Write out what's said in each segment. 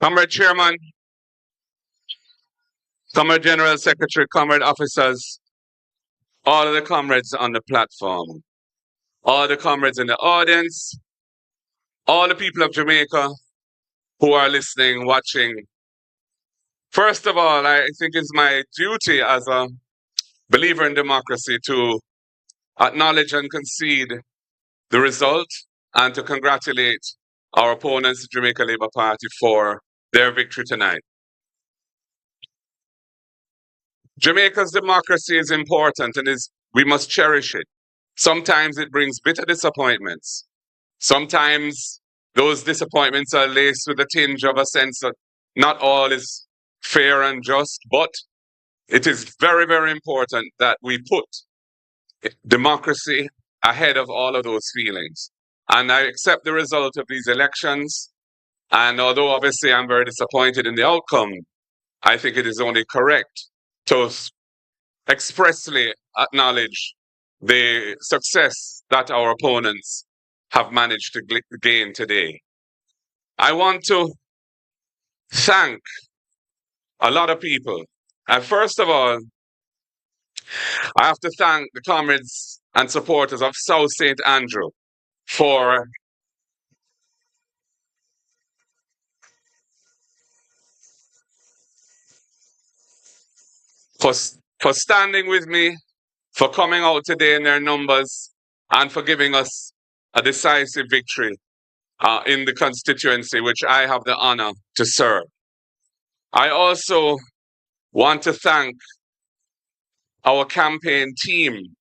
Comrade Chairman, Comrade General Secretary, Comrade Officers, all of the comrades on the platform, all the comrades in the audience, all the people of Jamaica who are listening, watching. First of all, I think it's my duty as a believer in democracy to acknowledge and concede the result and to congratulate our opponents, the Jamaica Labour Party, for their victory tonight. Jamaica's democracy is important and we must cherish it. Sometimes it brings bitter disappointments. Sometimes those disappointments are laced with a tinge of a sense that not all is fair and just, but it is very, very important that we put democracy ahead of all of those feelings. And I accept the result of these elections. And although obviously I'm very disappointed in the outcome, I think it is only correct to expressly acknowledge the success that our opponents have managed to gain today. I want to thank a lot of people. First of all, I have to thank the comrades and supporters of South St. Andrew for standing with me, for coming out today in their numbers, and for giving us a decisive victory in the constituency, which I have the honor to serve. I also want to thank our campaign team,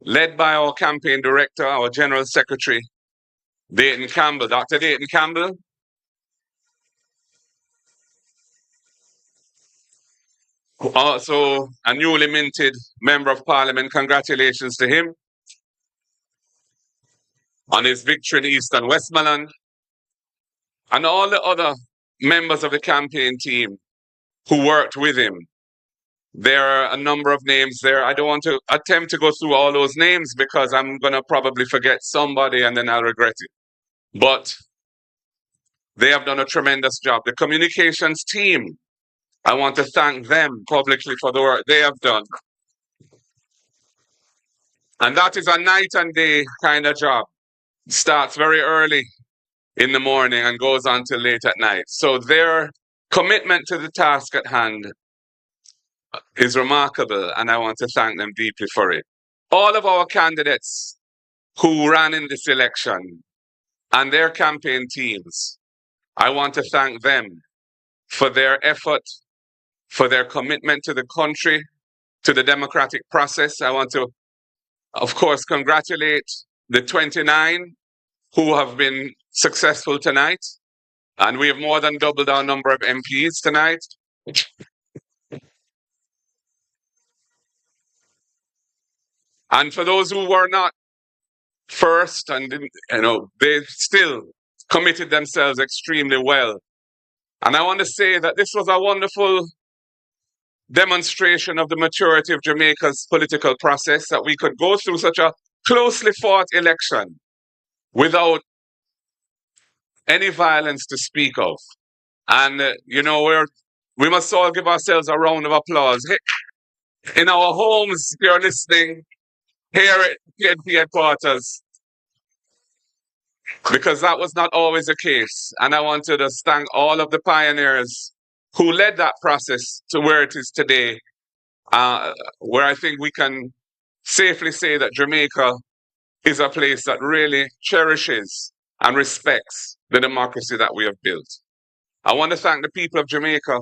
led by our campaign director, our General Secretary, Dayton Campbell, Dr. Dayton Campbell. Also a newly minted Member of Parliament. Congratulations to him on his victory in East and Westmoreland. And all the other members of the campaign team who worked with him. There are a number of names there. I don't want to attempt to go through all those names because I'm going to probably forget somebody and then I'll regret it. But they have done a tremendous job. The communications team, I want to thank them publicly for the work they have done. And that is a night and day kind of job. It starts very early in the morning and goes on till late at night. So their commitment to the task at hand is remarkable, and I want to thank them deeply for it. All of our candidates who ran in this election and their campaign teams, I want to thank them for their effort, for their commitment to the country, to the democratic process. I want to, of course, congratulate the 29 who have been successful tonight. And we have more than doubled our number of MPs tonight. And for those who were not first, and they still committed themselves extremely well. And I want to say that this was a wonderful demonstration of the maturity of Jamaica's political process, that we could go through such a closely fought election without any violence to speak of. And, we must all give ourselves a round of applause. In our homes, if you're listening, here at PNP headquarters, because that was not always the case. And I wanted to thank all of the pioneers who led that process to where it is today, where I think we can safely say that Jamaica is a place that really cherishes and respects the democracy that we have built. I want to thank the people of Jamaica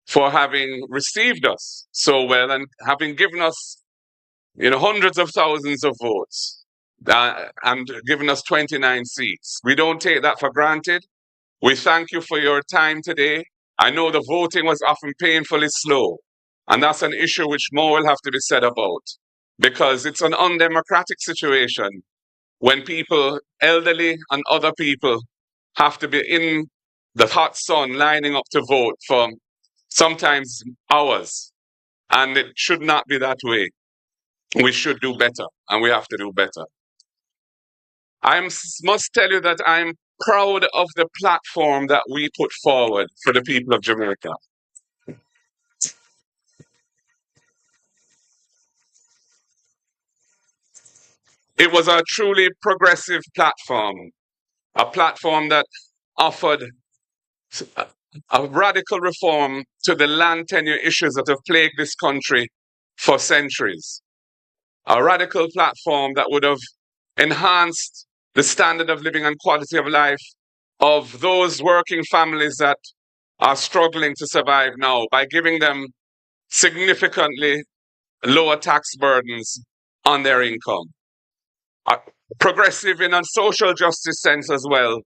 for having received us so well and having given us hundreds of thousands of votes and given us 29 seats. We don't take that for granted. We thank you for your time today. I know the voting was often painfully slow, and that's an issue which more will have to be said about, because it's an undemocratic situation when people, elderly and other people, have to be in the hot sun lining up to vote for sometimes hours. And it should not be that way. We should do better, and we have to do better. I must tell you that I'm proud of the platform that we put forward for the people of Jamaica. It was a truly progressive platform, a platform that offered a radical reform to the land tenure issues that have plagued this country for centuries. A radical platform that would have enhanced the standard of living and quality of life of those working families that are struggling to survive now by giving them significantly lower tax burdens on their income. Progressive in a social justice sense as well,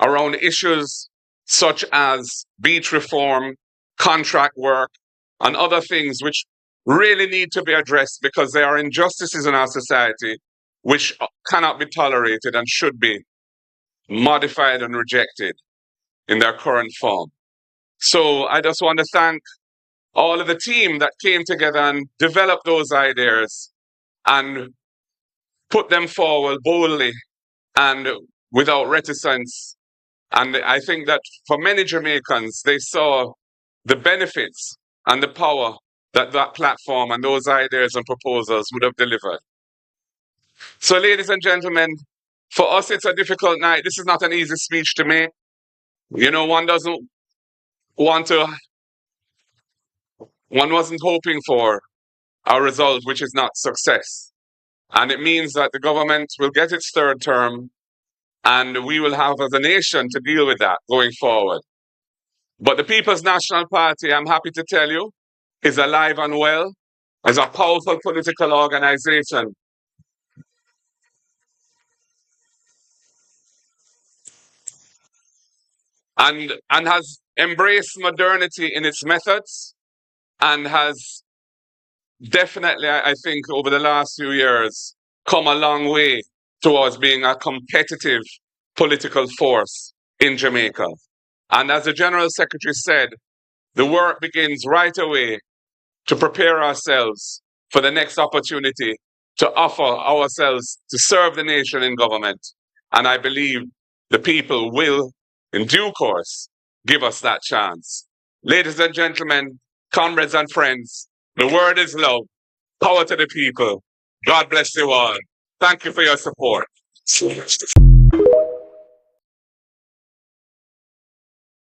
around issues such as beach reform, contract work, and other things which really need to be addressed because there are injustices in our society which cannot be tolerated and should be modified and rejected in their current form. So I just want to thank all of the team that came together and developed those ideas and put them forward boldly and without reticence. And I think that for many Jamaicans, they saw the benefits and the power that that platform and those ideas and proposals would have delivered. So, ladies and gentlemen, for us, it's a difficult night. This is not an easy speech to make. You know, one wasn't hoping for a result which is not success. And it means that the government will get its third term and we will have as a nation to deal with that going forward. But the People's National Party, I'm happy to tell you, is alive and well, is a powerful political organization. And has embraced modernity in its methods and has definitely, I think, over the last few years, come a long way towards being a competitive political force in Jamaica. And as the General Secretary said, the work begins right away to prepare ourselves for the next opportunity to offer ourselves to serve the nation in government. And I believe the people will, in due course, give us that chance. Ladies and gentlemen, comrades and friends, the word is love. Power to the people. God bless you all. Thank you for your support.